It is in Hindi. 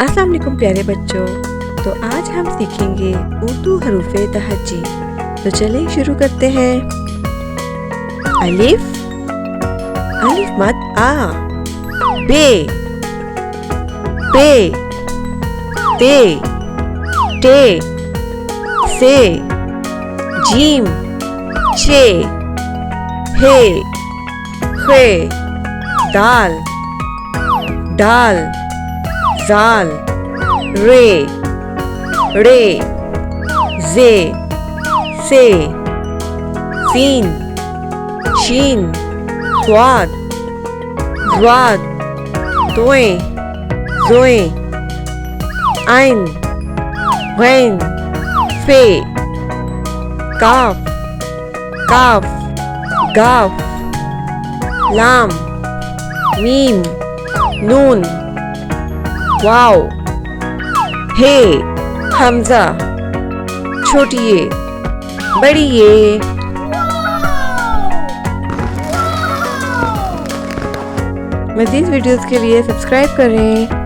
अस्सलाम वालेकुम प्यारे बच्चों। तो आज हम सीखेंगे उर्दू हरूफ़े तहज्जी। तो चलें शुरू करते हैं। अलिफ, अलिफ मत आ। बे, पे, ते, टे, से, जीम, चे, हे, खे, दाल, डाल, जाल, रे, रे, जे, से, सीन, शीन, स्वाद, ज़्वाद, तोए, ज़ोए, आइन, गैन, फे, काफ, काफ, गाफ, लाम, मीम, नून, वाव, हे, हमजा, छोटी ये, बड़ी ये। मज़ीद वीडियोस के लिए सब्सक्राइब करें।